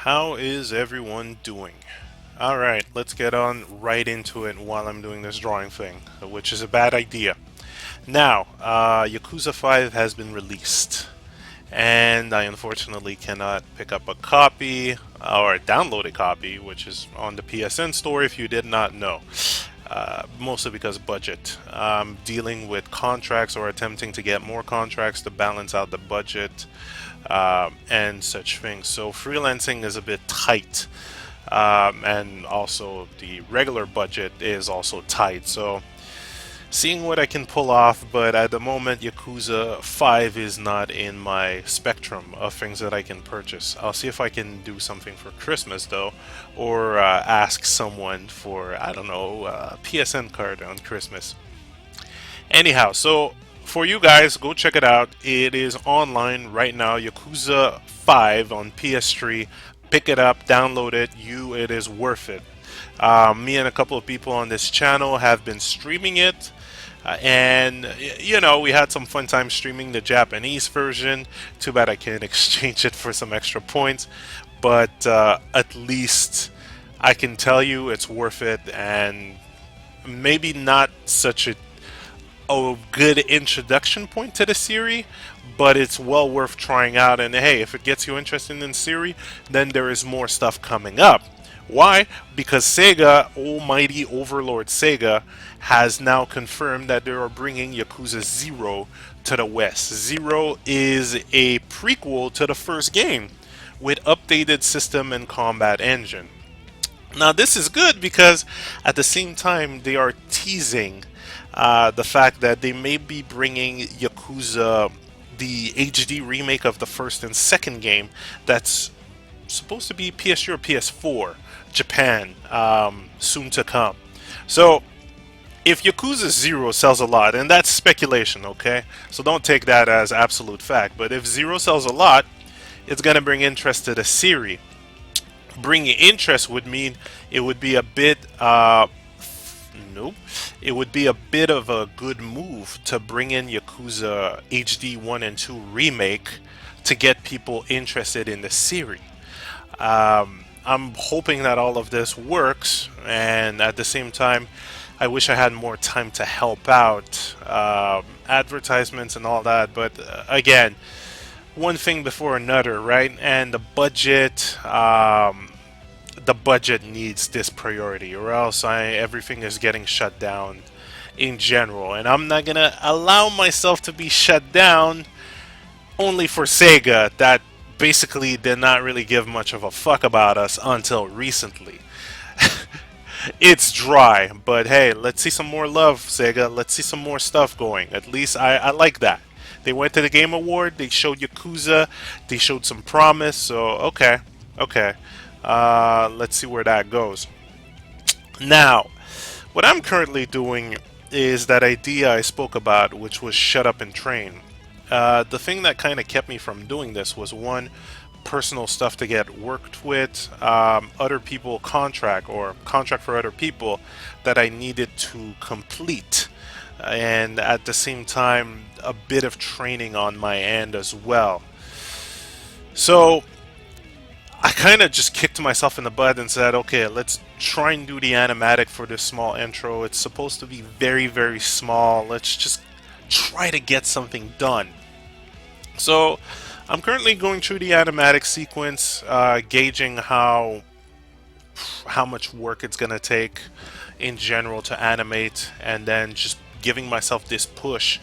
How is everyone doing? Alright, let's get on right into it while I'm doing this drawing thing, which is a bad idea. Now, Yakuza 5 has been released, and I unfortunately cannot pick up a copy or download a copy, which is on the PSN store if you did not know. Mostly because budget. Dealing with contracts or attempting to get more contracts to balance out the budget and such things. So freelancing is a bit tight, and also the regular budget is also tight. So seeing what I can pull off, but at the moment Yakuza 5 is not in my spectrum of things that I can purchase. I'll see if I can do something for Christmas though, or ask someone for, I don't know, a PSN card on Christmas. Anyhow, so for you guys, go check it out. It is online right now, Yakuza 5 on PS3. Pick it up, download it. It is worth it. Me and a couple of people on this channel have been streaming it. And we had some fun time streaming the Japanese version. Too bad I can't exchange it for some extra points, but at least I can tell you it's worth it, and maybe not such a good introduction point to the series, but it's well worth trying out. And hey, if it gets you interested in the series, then there is more stuff coming up. Why? Because Sega, almighty overlord Sega, has now confirmed that they are bringing Yakuza 0 to the West. 0 is a prequel to the first game with updated system and combat engine. Now, this is good because at the same time they are teasing the fact that they may be bringing Yakuza, the HD remake of the first and second game, that's supposed to be PS3 or PS4, Japan, soon to come. So, if Yakuza 0 sells a lot, and that's speculation, okay? So don't take that as absolute fact, but if 0 sells a lot, it's going to bring interest to the series. Bringing interest would mean it would be a bit nope, it would be a bit of a good move to bring in Yakuza HD 1 and 2 remake to get people interested in the series. I'm hoping that all of this works, and at the same time I wish I had more time to help out, advertisements and all that, but again, one thing before another, right? And the budget needs this priority, or else everything is getting shut down in general. And I'm not gonna allow myself to be shut down only for Sega, that basically did not really give much of a fuck about us until recently. It's dry, but hey, let's see some more love, Sega. Let's see some more stuff going. At least I like that. They went to the Game Award, they showed Yakuza, they showed some promise, so okay. Let's see where that goes. Now, what I'm currently doing is that idea I spoke about, which was shut up and train. The thing that kind of kept me from doing this was, one, personal stuff to get worked with, other people contract for other people that I needed to complete, and at the same time a bit of training on my end as well. So I kind of just kicked myself in the butt and said, okay, let's try and do the animatic for this small intro. It's supposed to be very, very small. Let's just try to get something done. So I'm currently going through the animatic sequence, gauging how much work it's going to take in general to animate, and then just giving myself this push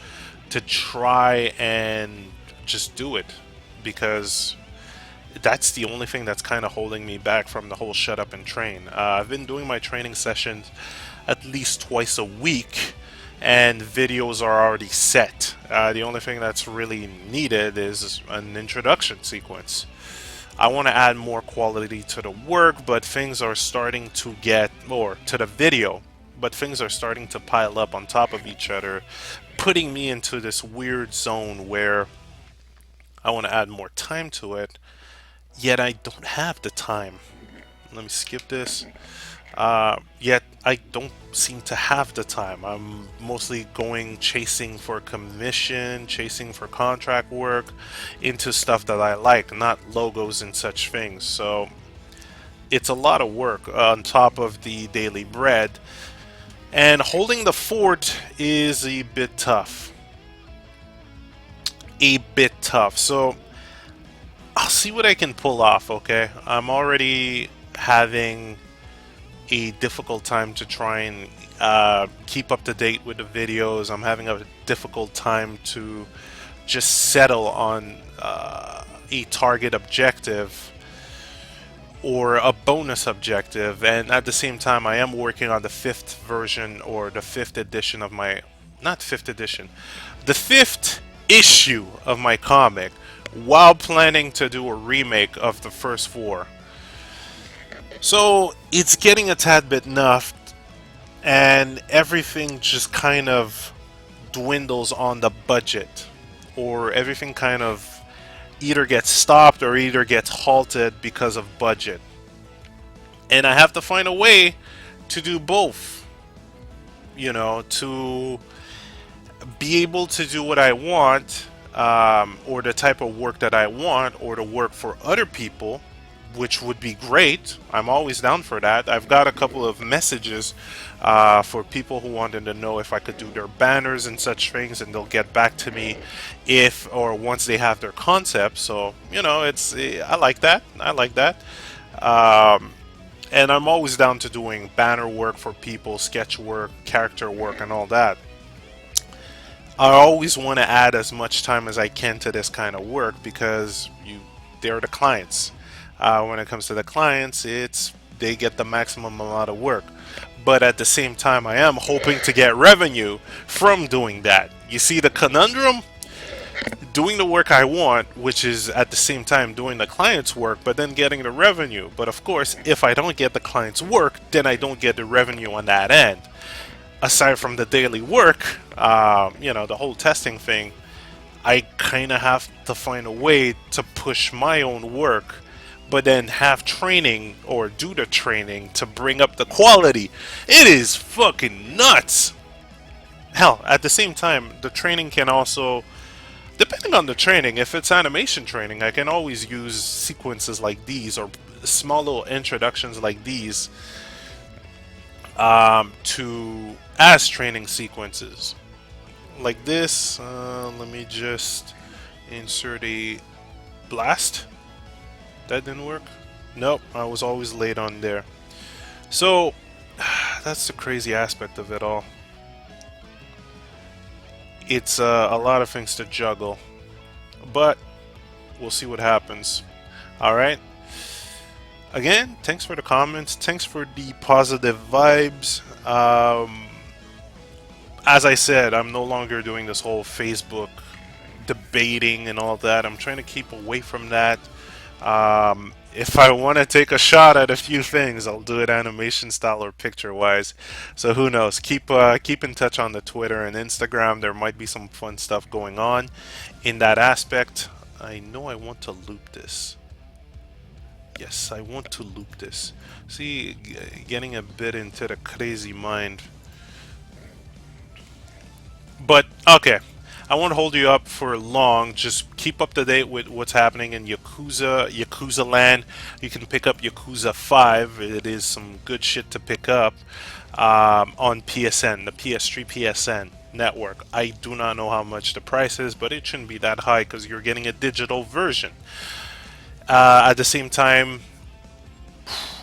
to try and just do it, because that's the only thing that's kind of holding me back from the whole shut up and train. I've been doing my training sessions at least twice a week, and videos are already set. The only thing that's really needed is an introduction sequence. I want to add more quality to the work, but things are starting to get, or to the video, but things are starting to pile up on top of each other, putting me into this weird zone where I want to add more time to it, yet I don't have the time. Let me skip this. Yet I don't seem to have the time. I'm mostly going chasing for commission, chasing for contract work, into stuff that I like, not logos and such things. So it's a lot of work on top of the daily bread, and holding the fort is a bit tough. A bit tough. So I'll see what I can pull off, okay? I'm already having a difficult time to try and keep up to date with the videos. I'm having a difficult time to just settle on a target objective or a bonus objective, and at the same time I am working on the fifth version, or the fifth edition of my, not fifth edition, the fifth issue of my comic, while planning to do a remake of the first four. So it's getting a tad bit nuffed, and everything just kind of dwindles on the budget, or everything kind of either gets stopped or either gets halted because of budget. And I have to find a way to do both, you know, to be able to do what I want, or the type of work that I want, or to work for other people, which would be great. I'm always down for that. I've got a couple of messages for people who wanted to know if I could do their banners and such things, and they'll get back to me if or once they have their concept. So, you know, it's, I like that. I like that. And I'm always down to doing banner work for people, sketch work, character work, and all that. I always want to add as much time as I can to this kind of work, because they're the clients. When it comes to the clients, they get the maximum amount of work. But at the same time, I am hoping to get revenue from doing that. You see the conundrum? Doing the work I want, which is at the same time doing the client's work, but then getting the revenue. But of course, if I don't get the client's work, then I don't get the revenue on that end. Aside from the daily work, you know, the whole testing thing, I kind of have to find a way to push my own work, but then have training or do the training to bring up the quality. It is fucking nuts. Hell, at the same time, the training can also, depending on the training, if it's animation training, I can always use sequences like these, or small little introductions like these, to as training sequences. Like this, let me just insert a blast. That didn't work? Nope, I was always late on there. So, that's the crazy aspect of it all. It's a lot of things to juggle, but we'll see what happens. Alright? Again, thanks for the comments, thanks for the positive vibes. As I said, I'm no longer doing this whole Facebook debating and all that. I'm trying to keep away from that. If I want to take a shot at a few things, I'll do it animation style or picture wise. So who knows? Keep in touch on the Twitter and Instagram. There might be some fun stuff going on in that aspect. I know I want to loop this. Yes, I want to loop this. See, getting a bit into the crazy mind. But okay, I won't hold you up for long. Just keep up to date with what's happening in Yakuza land. You can pick up Yakuza 5. It is some good shit to pick up on PSN, the PS3 PSN network. I do not know how much the price is, but it shouldn't be that high because you're getting a digital version. At the same time,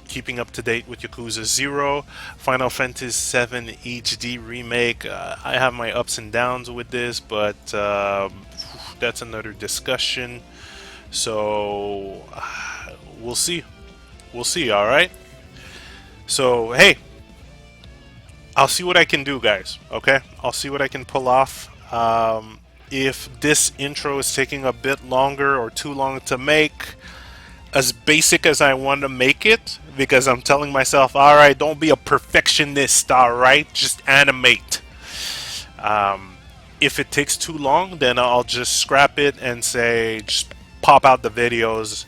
keeping up to date with Yakuza 0, Final Fantasy VII HD Remake. I have my ups and downs with this, but that's another discussion. So we'll see. We'll see, alright? So, hey, I'll see what I can do, guys, okay? I'll see what I can pull off. If this intro is taking a bit longer or too long to make, as basic as I want to make it, because I'm telling myself, alright, don't be a perfectionist, alright? Just animate. If it takes too long, then I'll just scrap it and say, just pop out the videos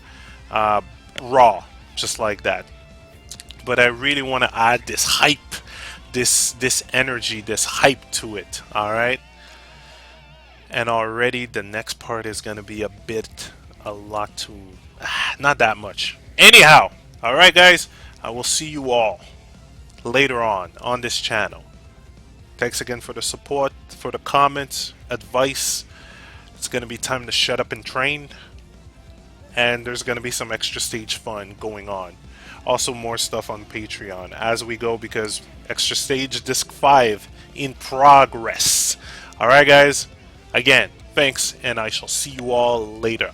raw, just like that. But I really want to add this hype, this energy, this hype to it, alright? And already the next part is going to be a lot too... not that much. Anyhow, Alright, guys, I will see you all later on this channel. Thanks again for the support, for the comments, advice. It's going to be time to shut up and train. And there's going to be some extra stage fun going on. Also, more stuff on Patreon as we go because extra stage disc 5 in progress. Alright, guys. Again, thanks, and I shall see you all later.